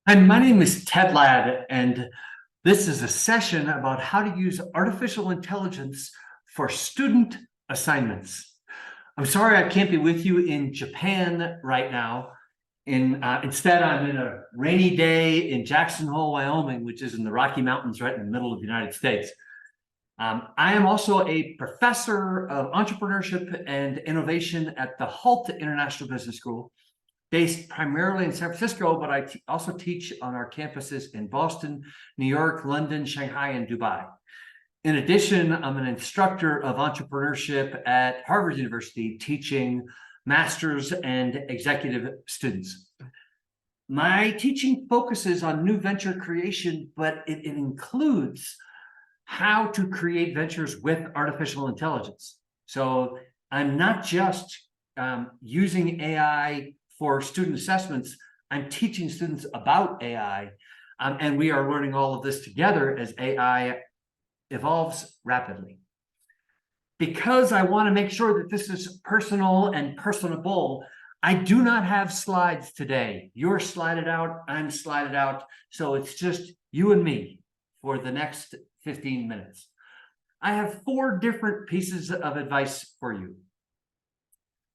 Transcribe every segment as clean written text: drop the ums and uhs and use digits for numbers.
Hi, my name is Ted Ladd, and this is a session about how to use artificial intelligence for student assignments. I'm sorry I can't be with you in Japan right now. Instead, I'm in a rainy day in Jackson Hole, Wyoming, which is in the Rocky Mountains right in the middle of the United States. I am also a professor of entrepreneurship and innovation at the Hult International Business School, based primarily in San Francisco, but I also teach on our campuses in Boston, New York, London, Shanghai, and Dubai. In addition, I'm an instructor of entrepreneurship at Harvard University, teaching master's and executive students. My teaching focuses on new venture creation, but it includes how to create ventures with artificial intelligence. So I'm not just using AI for student assessments. I'm teaching students about AI, and we are learning all of this together as AI evolves rapidly. Because I want to make sure that this is personal and personable, I do not have slides today. You're slided out, I'm slided out, so it's just you and me for the next 15 minutes. I have 4 different pieces of advice for you.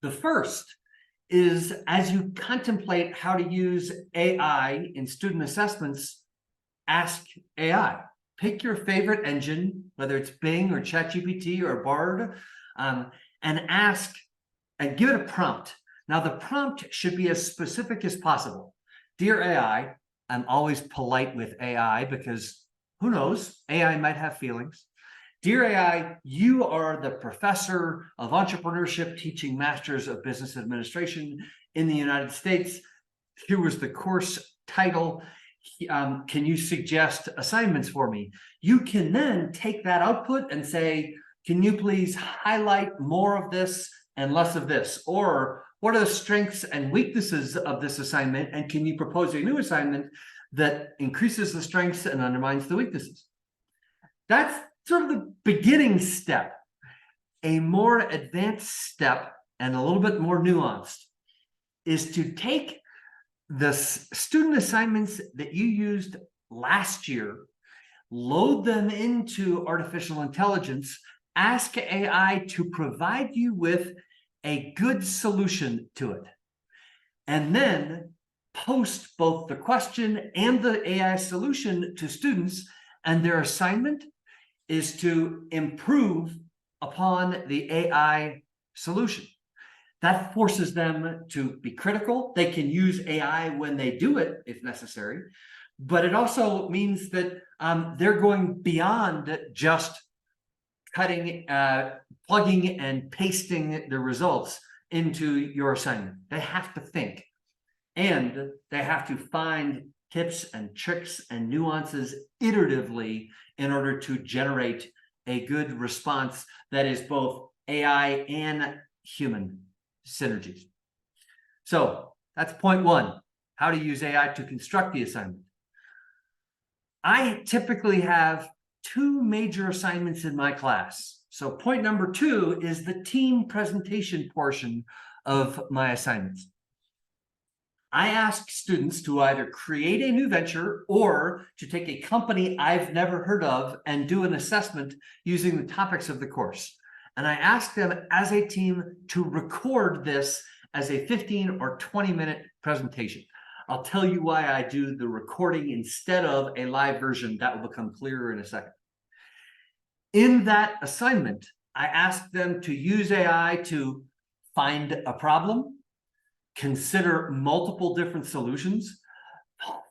The first is, as you contemplate how to use AI in student assessments, ask AI. Pick your favorite engine, whether it's Bing or ChatGPT or Bard, and ask and give it a prompt. Now, the prompt should be as specific as possible. Dear AI, I'm always polite with AI because who knows, AI might have feelings. Dear AI, you are the professor of entrepreneurship teaching Masters of Business Administration in the United States. Here was the course title. Can you suggest assignments for me? You can then take that output and say, can you please highlight more of this and less of this? Or what are the strengths and weaknesses of this assignment? And can you propose a new assignment that increases the strengths and undermines the weaknesses? That's sort of the beginning step. A more advanced step and a little bit more nuanced is to take the student assignments that you used last year, load them into artificial intelligence, ask AI to provide you with a good solution to it, and then post both the question and the AI solution to students, and their assignment is to improve upon the AI solution. That forces them to be critical. They can use AI when they do it, if necessary, but it also means that they're going beyond just plugging and pasting the results into your assignment. They have to think, and they have to find tips and tricks and nuances iteratively in order to generate a good response that is both AI and human synergies. So that's point 1, how to use AI to construct the assignment. I typically have 2 major assignments in my class. So point number 2 is the team presentation portion of my assignments. I ask students to either create a new venture or to take a company I've never heard of and do an assessment using the topics of the course. And I ask them as a team to record this as a 15 or 20-minute presentation. I'll tell you why I do the recording instead of a live version. That will become clearer in a second. In that assignment, I ask them to use AI to find a problem, consider multiple different solutions,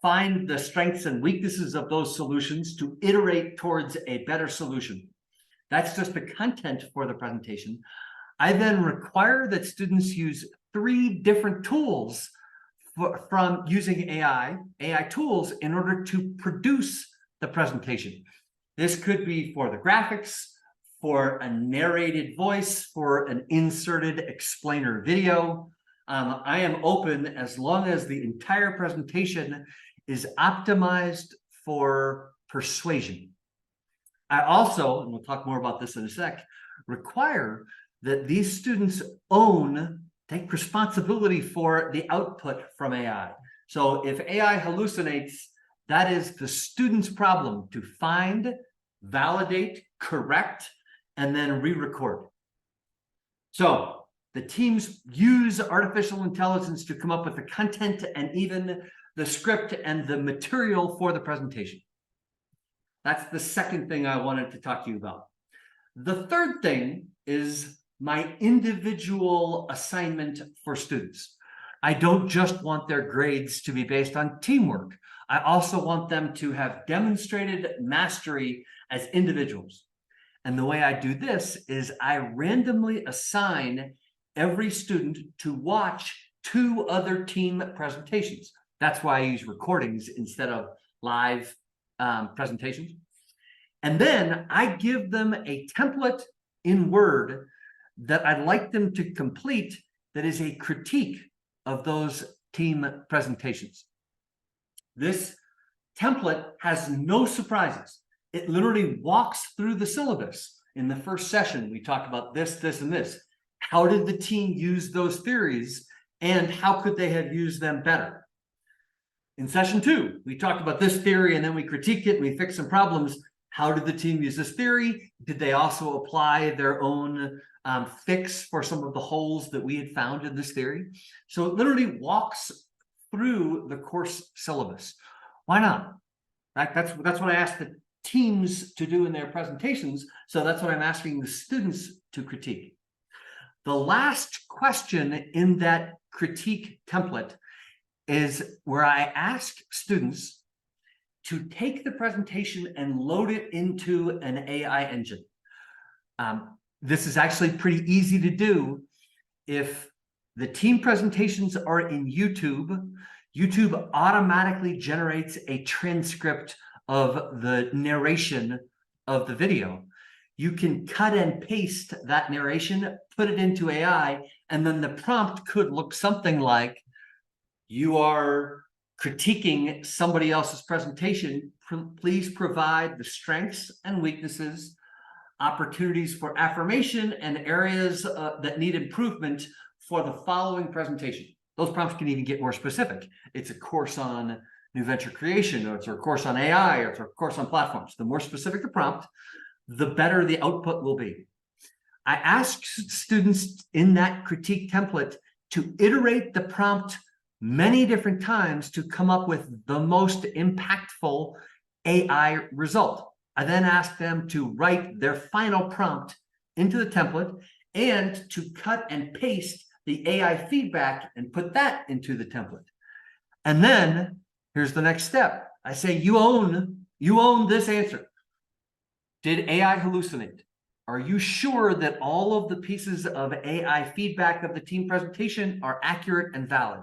find the strengths and weaknesses of those solutions to iterate towards a better solution. That's just the content for the presentation. I then require that students use 3 different tools from using AI tools in order to produce the presentation. This could be for the graphics, for a narrated voice, for an inserted explainer video. I am open as long as the entire presentation is optimized for persuasion. I also, and we'll talk more about this in a sec, require that these students take responsibility for the output from AI. So if AI hallucinates, that is the student's problem to find, validate, correct, and then re-record. So the teams use artificial intelligence to come up with the content and even the script and the material for the presentation. That's the second thing I wanted to talk to you about. The third thing is my individual assignment for students. I don't just want their grades to be based on teamwork. I also want them to have demonstrated mastery as individuals. And the way I do this is I randomly assign every student to watch 2 other team presentations. That's why I use recordings instead of live presentations. And then I give them a template in Word that I'd like them to complete that is a critique of those team presentations. This template has no surprises. It literally walks through the syllabus. In the first session, we talked about this, this, and this. How did the team use those theories, and how could they have used them better? In session 2, we talked about this theory, and then we critiqued it, and we fixed some problems. How did the team use this theory? Did they also apply their own fix for some of the holes that we had found in this theory? So it literally walks through the course syllabus. Why not? That's what I asked the teams to do in their presentations. So that's what I'm asking the students to critique. The last question in that critique template is where I ask students to take the presentation and load it into an AI engine. This is actually pretty easy to do. If the team presentations are in YouTube, YouTube automatically generates a transcript of the narration of the video. You can cut and paste that narration, put it into AI, and then the prompt could look something like, you are critiquing somebody else's presentation, please provide the strengths and weaknesses, opportunities for affirmation, and areas that need improvement for the following presentation. Those prompts can even get more specific. It's a course on new venture creation, or it's a course on AI, or it's a course on platforms. The more specific the prompt, the better the output will be. I ask students in that critique template to iterate the prompt many different times to come up with the most impactful AI result. I then ask them to write their final prompt into the template and to cut and paste the AI feedback and put that into the template. And then here's the next step. I say, you own this answer. Did AI hallucinate? Are you sure that all of the pieces of AI feedback of the team presentation are accurate and valid?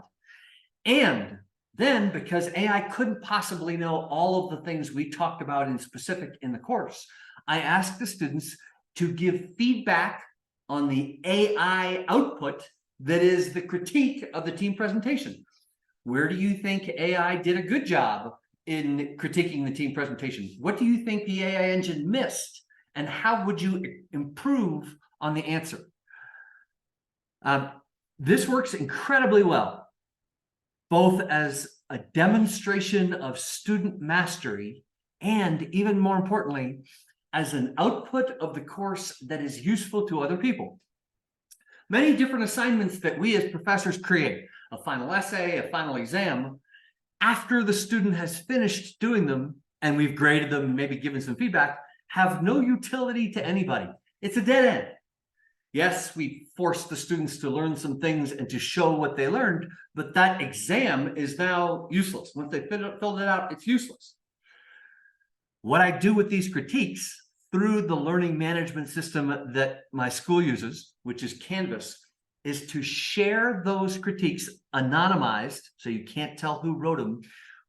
And then, because AI couldn't possibly know all of the things we talked about in specific in the course, I asked the students to give feedback on the AI output that is the critique of the team presentation. Where do you think AI did a good job in critiquing the team presentation? What do you think the AI engine missed? And how would you improve on the answer? This works incredibly well, both as a demonstration of student mastery and, even more importantly, as an output of the course that is useful to other people. Many different assignments that we as professors create, a final essay, a final exam, after the student has finished doing them and we've graded them and maybe given some feedback, have no utility to anybody. It's a dead end. Yes, we force the students to learn some things and to show what they learned, but that exam is now useless. Once they filled it out, it's useless. What I do with these critiques through the learning management system that my school uses, which is Canvas, is to share those critiques anonymized, so you can't tell who wrote them,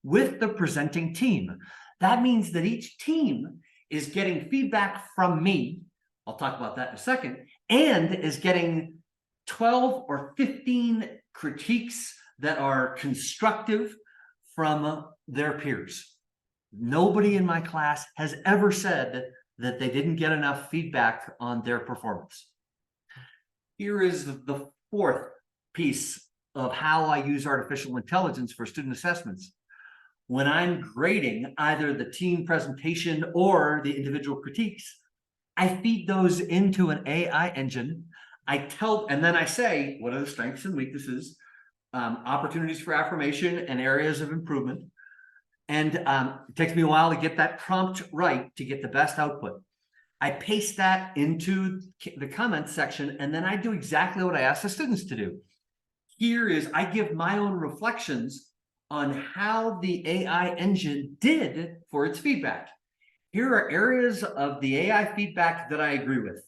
with the presenting team. That means that each team is getting feedback from me, I'll talk about that in a second, and is getting 12 or 15 critiques that are constructive from their peers. Nobody in my class has ever said that they didn't get enough feedback on their performance. Here is the fourth piece of how I use artificial intelligence for student assessments. When I'm grading either the team presentation or the individual critiques, I feed those into an AI engine. And then I say, what are the strengths and weaknesses, opportunities for affirmation and areas of improvement. And it takes me a while to get that prompt right to get the best output. I paste that into the comments section, and then I do exactly what I ask the students to do. I give my own reflections on how the AI engine did for its feedback. Here are areas of the AI feedback that I agree with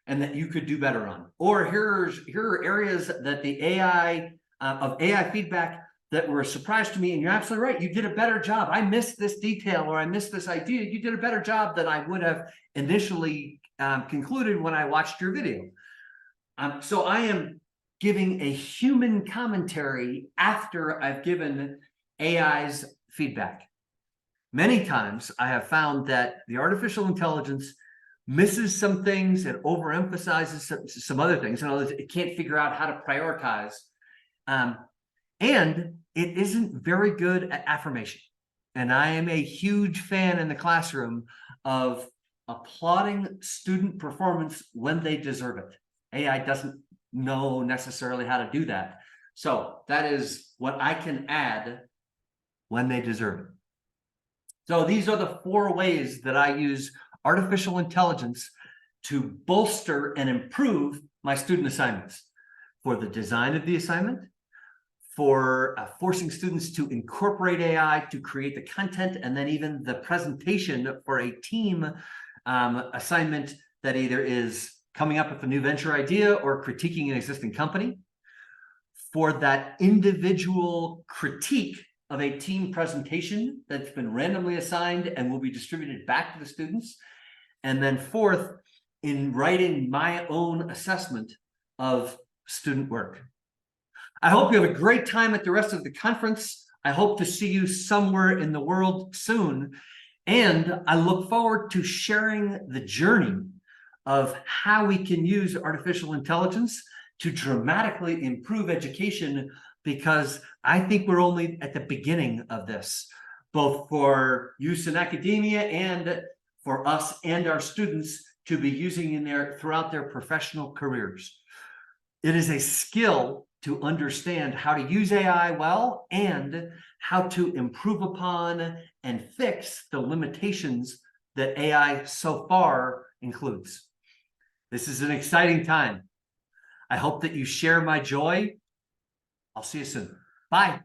and that you could do better on. Or here are areas that the AI feedback that were a surprise to me, and you're absolutely right, you did a better job. I missed this detail, or I missed this idea. You did a better job than I would have initially concluded when I watched your video. So I am giving a human commentary after I've given AI's feedback. Many times I have found that the artificial intelligence misses some things and overemphasizes some other things. In other words, it can't figure out how to prioritize. And it isn't very good at affirmation. And I am a huge fan in the classroom of applauding student performance when they deserve it. AI doesn't know necessarily how to do that. So that is what I can add when they deserve it. So these are the 4 ways that I use artificial intelligence to bolster and improve my student assignments: for the design of the assignment, for forcing students to incorporate AI to create the content, and then even the presentation for a team assignment that either is coming up with a new venture idea or critiquing an existing company, for that individual critique of a team presentation that's been randomly assigned and will be distributed back to the students. And then 4th, in writing my own assessment of student work. I hope you have a great time at the rest of the conference. I hope to see you somewhere in the world soon. And I look forward to sharing the journey of how we can use artificial intelligence to dramatically improve education, because I think we're only at the beginning of this, both for use in academia and for us and our students to be using throughout their professional careers. It is a skill to understand how to use AI well and how to improve upon and fix the limitations that AI so far includes. This is an exciting time. I hope that you share my joy. I'll see you soon. Bye.